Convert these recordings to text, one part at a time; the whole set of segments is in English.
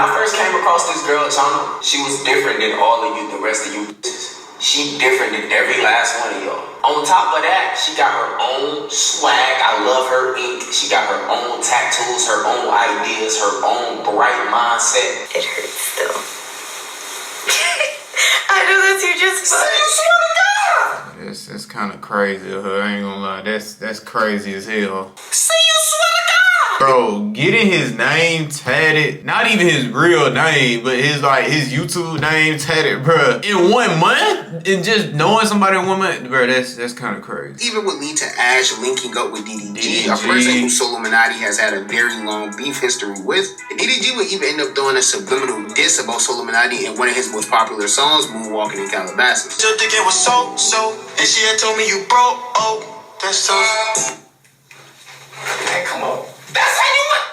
I first came across this girl channel, she was different than all of you, the rest of you bitches. She different than every last one of y'all. On top of that, she got her own swag. I love her ink. She got her own tattoos, her own ideas, her own bright mindset. It hurts still. I know that's you just fun. You swear to God! That's kind of crazy of her. I ain't gonna lie. That's crazy as hell. Say you swear to God! Bro, getting his name tatted, not even his real name, but his YouTube name tatted, bro, in 1 month, and just knowing somebody in 1 month, bro, that's kind of crazy. Even would lead to Ash linking up with DDG, a person who SoLLUMINATI has had a very long beef history with. And DDG would even end up doing a subliminal diss about SoLLUMINATI in one of his most popular songs, Moonwalking in Calabasas. Your dick was so, and she had told me you broke. Oh, that's so. Hey, come on. That's how you want.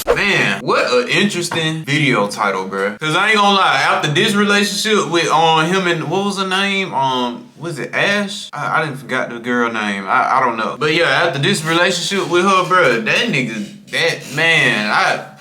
Alright. Man, what an interesting video title, bro. Cause I ain't gonna lie, after this relationship with him and what was her name? Was it Ash? I didn't forgot the girl name. I don't know. But yeah, after this relationship with her, bro, that nigga, that man, I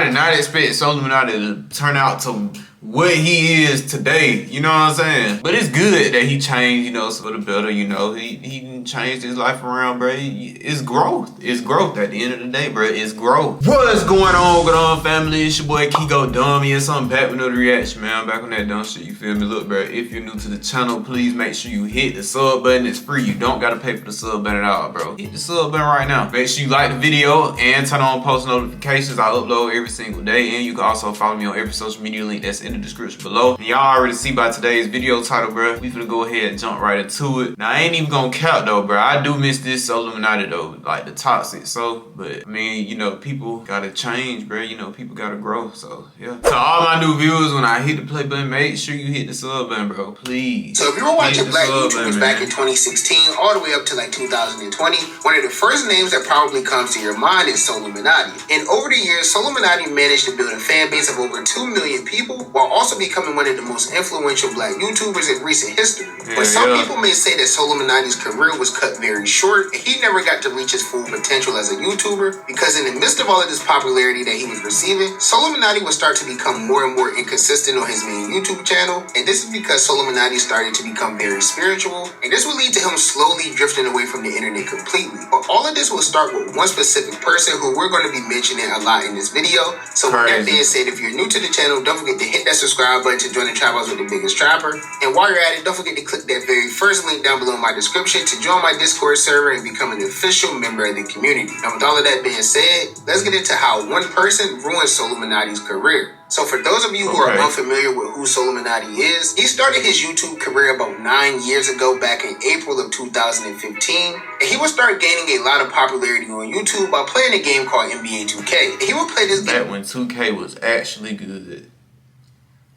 did not expect SoLLUMINATI to turn out to what he is today, you know what I'm saying? But it's good that he changed, you know, for the better, you know. He changed his life around, bro. It's growth. It's growth at the end of the day, bro. It's growth. What's going on, good family? It's your boy KeeGoDumb and something back with another reaction, man. I'm back on that dumb shit, you feel me? Look, bro, if you're new to the channel, please make sure you hit the sub button. It's free. You don't gotta pay for the sub button at all, bro. Hit the sub button right now. Make sure you like the video and turn on post notifications. I upload every single day, and you can also follow me on every social media link that's in the description below. And y'all already see by today's video title, bro. We finna go ahead and jump right into it. Now, I ain't even gonna count though, bro. I do miss this SoLLUMINATI though, like the toxic. So, but I mean, you know, people gotta change, bro. You know, people gotta grow. So, yeah. To all my new viewers, when I hit the play button, make sure you hit the sub button, bro. Please. So, if you were watching Black YouTubers back in 2016, all the way up to like 2020, one of the first names that probably comes to your mind is SoLLUMINATI. And over the years, SoLLUMINATI managed to build a fan base of over 2 million people, while also becoming one of the most influential Black YouTubers in recent history. But some people may say that SoLLUMINATI's career was cut very short, and he never got to reach his full potential as a YouTuber, because in the midst of all of this popularity that he was receiving, SoLLUMINATI would start to become more and more inconsistent on his main YouTube channel, and this is because SoLLUMINATI started to become very spiritual, and this would lead to him slowly drifting away from the internet completely. But all of this will start with one specific person who we're going to be mentioning a lot in this video. So with that being said, if you're new to the channel, don't forget to hit that subscribe button to join the Trap House with the biggest trapper. And while you're at it, don't forget to click that very first link down below in my description to join my Discord server and become an official member of the community. Now, with all of that being said, let's get into how one person ruined SoLLUMINATI's career. So for those of you who are unfamiliar with who SoLLUMINATI is, he started his YouTube career about 9 years ago back in April of 2015. And he would start gaining a lot of popularity on YouTube by playing a game called NBA 2K. And he would play this game back when 2K was actually good.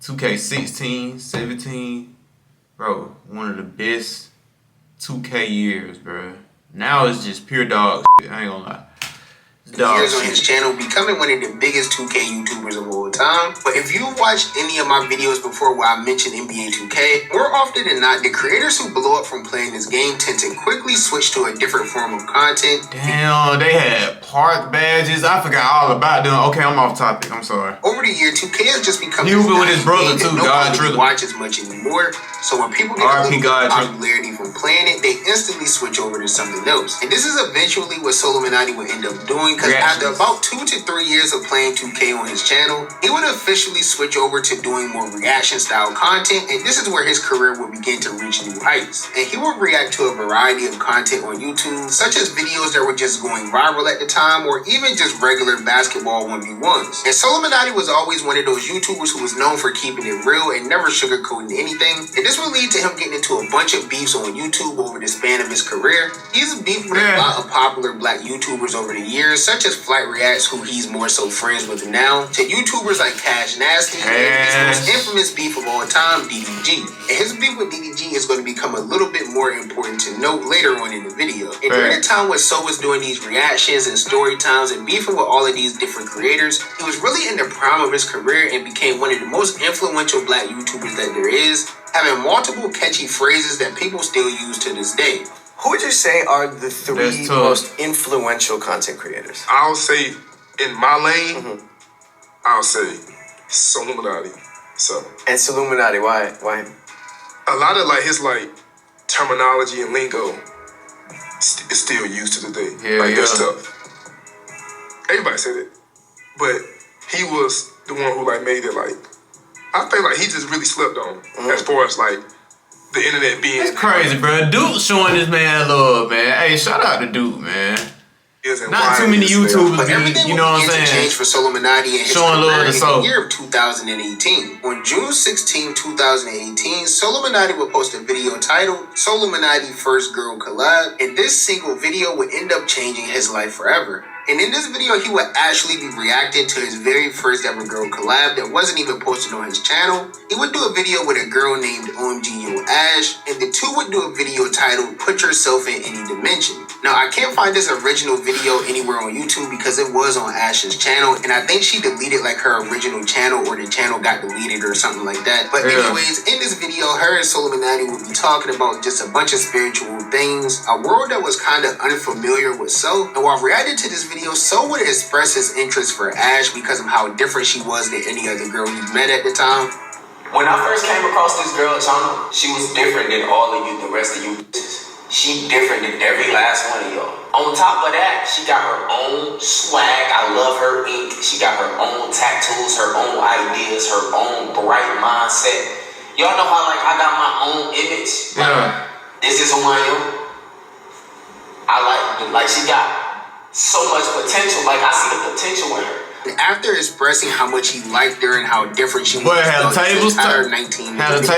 2K16, 17, bro, one of the best 2K years, bro. Now it's just pure dog shit, I ain't gonna lie. Years on his channel, becoming one of the biggest 2K YouTubers of all time. But if you've watched any of my videos before where I mentioned NBA 2K, more often than not, the creators who blow up from playing this game tend to quickly switch to a different form of content. Damn, they had park badges. I forgot all about them. Okay, I'm off topic. I'm sorry. Over the year, 2K has just become he was with his brother too. God really watch as much anymore. So when people get a little popularity from playing it, they instantly switch over to something else. And this is eventually what SoLLUMINATI would end up doing. Because after about 2 to 3 years of playing 2K on his channel, he would officially switch over to doing more reaction style content, and this is where his career would begin to reach new heights. And he would react to a variety of content on YouTube, such as videos that were just going viral at the time, or even just regular basketball 1v1s. And SoLLUMINATI was always one of those YouTubers who was known for keeping it real and never sugarcoating anything, and this would lead to him getting into a bunch of beefs on YouTube over the span of his career. He's beefed with a lot of popular Black YouTubers over the years, such as Flight Reacts, who he's more so friends with now, to YouTubers like Cash Nasty, and his most infamous beef of all time, DDG. And his beef with DDG is going to become a little bit more important to note later on in the video. And during the time when So was doing these reactions and story times and beefing with all of these different creators, he was really in the prime of his career and became one of the most influential Black YouTubers that there is, having multiple catchy phrases that people still use to this day. Who would you say are the three That's tough. most influential content creators? I'll say in my lane, I'll say SoLLUMINATI. So And SoLLUMINATI, why him? a lot of like his like terminology and lingo is still used to today. Yeah, like that's yeah. tough. Everybody said it, but he was the one who like made it like. I think like he just really slept on as far as like the internet being. It's crazy, bro. Duke showing this man love, man. Hey, shout out to Duke, man. Not too many YouTubers, But everything you know what I'm began to saying? change for SoLLUMINATI and his Showing love career to in Soul. the year of 2018. On June 16, 2018, SoLLUMINATI would post a video titled SoLLUMINATI First Girl Collab, and this single video would end up changing his life forever. And in this video, he would actually be reacting to his very first ever girl collab that wasn't even posted on his channel. He would do a video with a girl named OMG Yo Ash, and the two would do a video titled Put Yourself in Any Dimension. Now, I can't find this original video anywhere on YouTube because it was on Ash's channel, and I think she deleted like her original channel, or the channel got deleted or something like that. But anyways, in this video, her and SoLLUMINATI would be talking about just a bunch of spiritual things, a world that was kind of unfamiliar with So. And while reacting to this video, So would express his interest for Ash because of how different she was than any other girl he met at the time. When I first came across this girl, Chana, she was different than all of you, the rest of you bitches. She different than every last one of y'all. On top of that, she got her own swag. I love her ink. She got her own tattoos, her own ideas, her own bright mindset. Y'all know how like I got my own image? Yeah. This is who I am. I like she got so much potential. Like I see the potential in her. And after expressing how much he liked her and how different she was, Boy, had the tables entire turned. 19 Had the two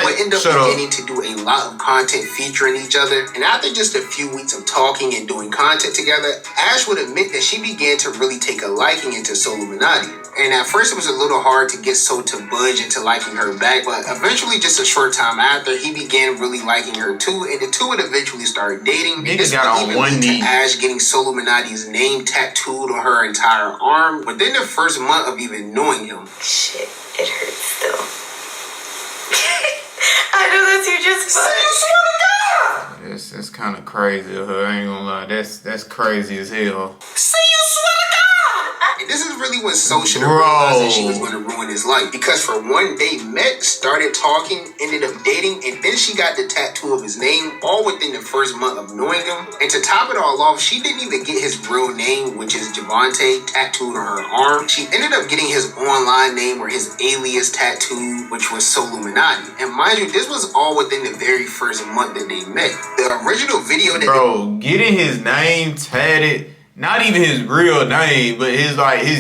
would end up shut up. beginning to do a lot of content featuring each other. And after just a few weeks of talking and doing content together, Ash would admit that she began to really take a liking into SoLLUMINATI. And at first it was a little hard to get So to budge into liking her back, but eventually just a short time after, he began really liking her too, and the two would eventually start dating. Niggas got on one knee. Ash getting SoLLUMINATI's name tattooed on her entire arm within the first month of even knowing him. Shit, it hurts still. I know that's you just fun. That's kind of crazy of her. I ain't gonna lie. That's crazy as hell. Say you swear to God! And this is really when So should have realized that she was going to ruin his life. Because for one, they met, started talking, ended up dating, and then she got the tattoo of his name all within the first month of knowing him. And to top it all off, she didn't even get his real name, which is Javante, tattooed on her arm. She ended up getting his online name or his alias tattooed, which was SoLLUMINATI. And mind you, this was all within the very first month that they met. The original video that getting his name tatted, not even his real name, but his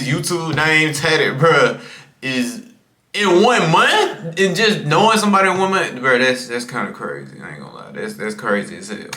YouTube name tatted, bruh, is in 1 month, and just knowing somebody in 1 month, bruh, that's kind of crazy. I ain't gonna lie, that's crazy as hell.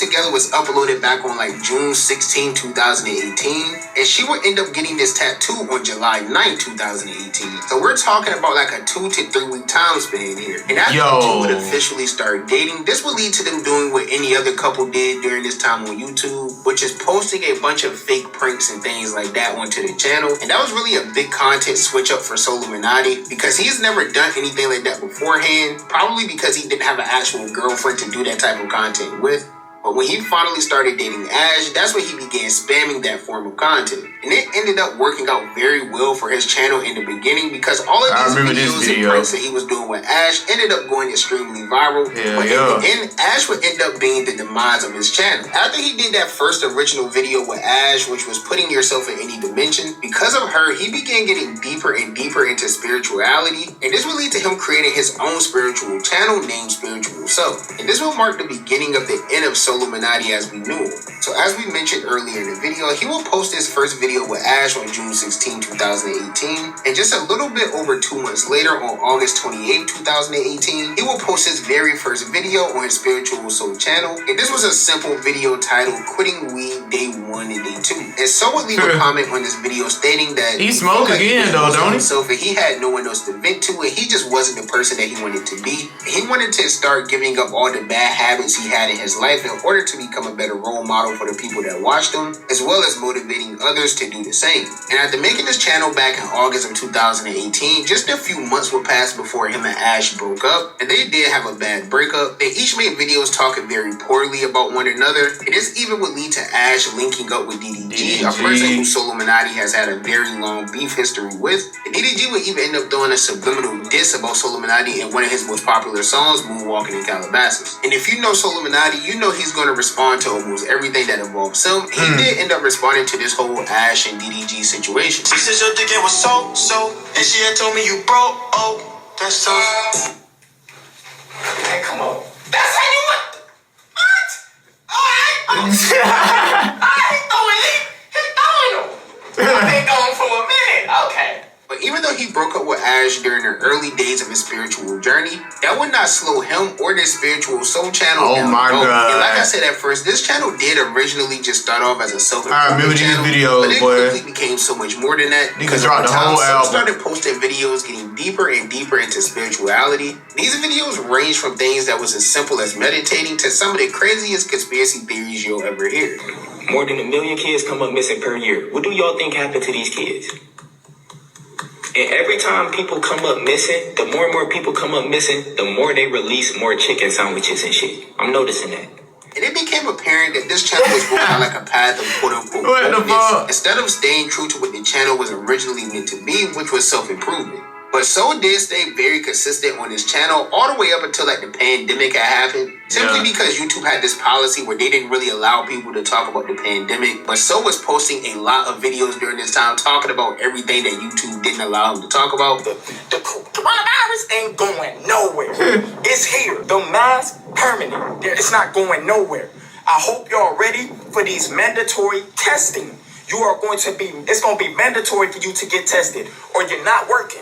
together was uploaded back on like June 16, 2018, and she would end up getting this tattoo on July 9, 2018. So we're talking about like a 2 to 3 week time span here. And after the two would officially start dating, this would lead to them doing what any other couple did during this time on YouTube, which is posting a bunch of fake pranks and things like that onto the channel. And that was really a big content switch up for SoLLUMINATI because he's never done anything like that beforehand, probably because he didn't have an actual girlfriend to do that type of content with. But when he finally started dating Ash, that's when he began spamming that form of content. And it ended up working out very well for his channel in the beginning because all of these videos and pranks that he was doing with Ash ended up going extremely viral. But in the end, Ash would end up being the demise of his channel. After he did that first original video with Ash, which was putting yourself in any dimension, because of her, he began getting deeper and deeper into spirituality. And this would lead to him creating his own spiritual channel named Spiritual So. And this will mark the beginning of the end of SoLLUMINATI as we knew him. So as we mentioned earlier in the video, he will post his first video with Ash on June 16, 2018. And just a little bit over 2 months later, on August 28, 2018, he will post his very first video on his Spiritual Soul channel. And this was a simple video titled Quitting Weed Day 1 and Day 2. And So would leave a comment on this video stating that he smoked again though, don't he? Himself, and he had no one else to vent to, and he just wasn't the person that he wanted to be. He wanted to start giving up all the bad habits he had in his life and order to become a better role model for the people that watch them, as well as motivating others to do the same. And after making this channel back in August of 2018, just a few months would pass before him and Ash broke up, and they did have a bad breakup. They each made videos talking very poorly about one another, and this even would lead to Ash linking up with DDG, a person who SoLLUMINATI has had a very long beef history with. And DDG would even end up throwing a subliminal diss about SoLLUMINATI in one of his most popular songs, Moonwalking in Calabasas. And if you know SoLLUMINATI, you know he's going to respond to almost everything that involves him. He did end up responding to this whole Ash and DDG situation. She said your dick it was so, and she had told me you broke. Oh, that's so. Man, come on. That's how you want. What? I ain't throwing it. He throwing them. I've been going for a minute. Okay. But even though he broke up with Ash during the early days of his spiritual journey, that would not slow him or their spiritual soul channel down. Oh my God. And like I said at first, this channel did originally just start off as a self-improvement channel. Videos, but it quickly became so much more than that. Because over time, some started posting videos getting deeper and deeper into spirituality. These videos range from things that was as simple as meditating to some of the craziest conspiracy theories you'll ever hear. More than 1 million kids come up missing per year. What do y'all think happened to these kids? And every time people come up missing, the more and more people come up missing, the more they release more chicken sandwiches and shit. I'm noticing that. And it became apparent that this channel was going on like a path of quote-unquote wokeness, instead of staying true to what the channel was originally meant to be, which was self-improvement. But So did stay very consistent on his channel all the way up until like the pandemic had happened. Simply because YouTube had this policy where they didn't really allow people to talk about the pandemic. But So was posting a lot of videos during this time talking about everything that YouTube didn't allow him to talk about. The coronavirus ain't going nowhere. It's here. The mask, permanent. It's not going nowhere. I hope y'all ready for these mandatory testing. It's going to be mandatory for you to get tested or you're not working.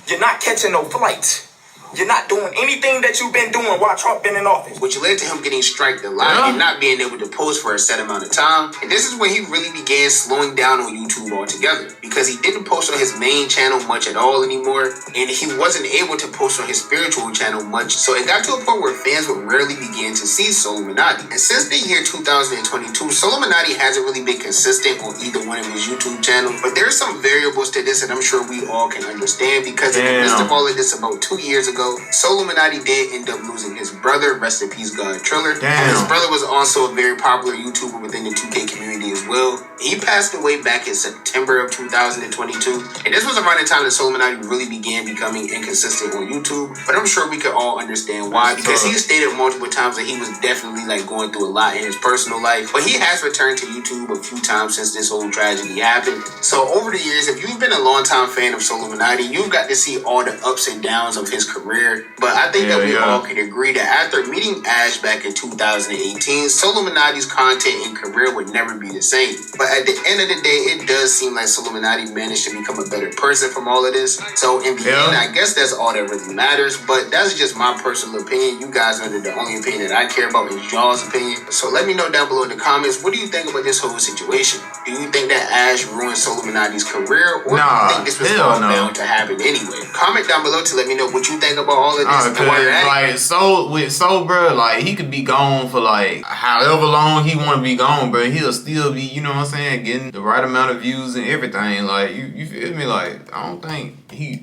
You're not catching no flights. You're not doing anything that you've been doing while Trump been in office. Which led to him getting striked a lot and not being able to post for a set amount of time. And this is when he really began slowing down on YouTube altogether. Because he didn't post on his main channel much at all anymore. And he wasn't able to post on his spiritual channel much. So it got to a point where fans would rarely begin to see SoLLUMINATI. And since the year 2022, SoLLUMINATI hasn't really been consistent on either one of his YouTube channels. But there's some variables to this that I'm sure we all can understand. Because in the midst of all of this about 2 years ago, SoLLUMINATI did end up losing his brother, rest in peace God Triller. His brother was also a very popular YouTuber within the 2K community as well. He passed away back in September of 2022. And this was around the time that SoLLUMINATI really began becoming inconsistent on YouTube. But I'm sure we could all understand why, because he stated multiple times that he was definitely like going through a lot in his personal life. But he has returned to YouTube a few times since this whole tragedy happened. So over the years, if you've been a longtime fan of SoLLUMINATI, you've got to see all the ups and downs of his career. But I think that we all can agree that after meeting Ash back in 2018, SoLLUMINATI's content and career would never be the same. But at the end of the day, it does seem like SoLLUMINATI managed to become a better person from all of this. So in the end, I guess that's all that really matters. But that's just my personal opinion. You guys are the only opinion that I care about is y'all's opinion. So let me know down below in the comments, what do you think about this whole situation? Do you think that Ash ruined SoLLUMINATI's career? Or do you think this was all bound to happen anyway? Comment down below to let me know what you think about all of this and where you're at. Like So, bro, like he could be gone for like however long he want to be gone, bro. He'll still be, you know what I'm saying, getting the right amount of views and everything. Like you feel me? Like I don't think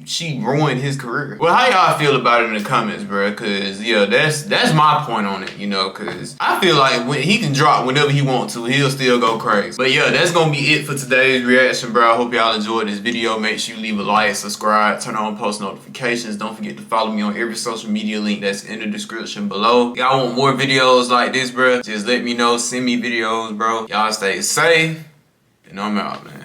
she ruined his career. Well, how y'all feel about it in the comments, bro? Cause yeah, that's my point on it. You know, cause I feel like when he can drop whenever he wants to, he'll still go crazy. But yeah, that's gonna be it for today's reaction, bro. I hope y'all enjoyed this video. Make sure you leave a like, subscribe, turn on post notifications. Don't forget to follow me on every social media link that's in the description below. Y'all want more videos like this, bro? Just let me know. Send me videos, bro. Y'all stay safe, and I'm out, man.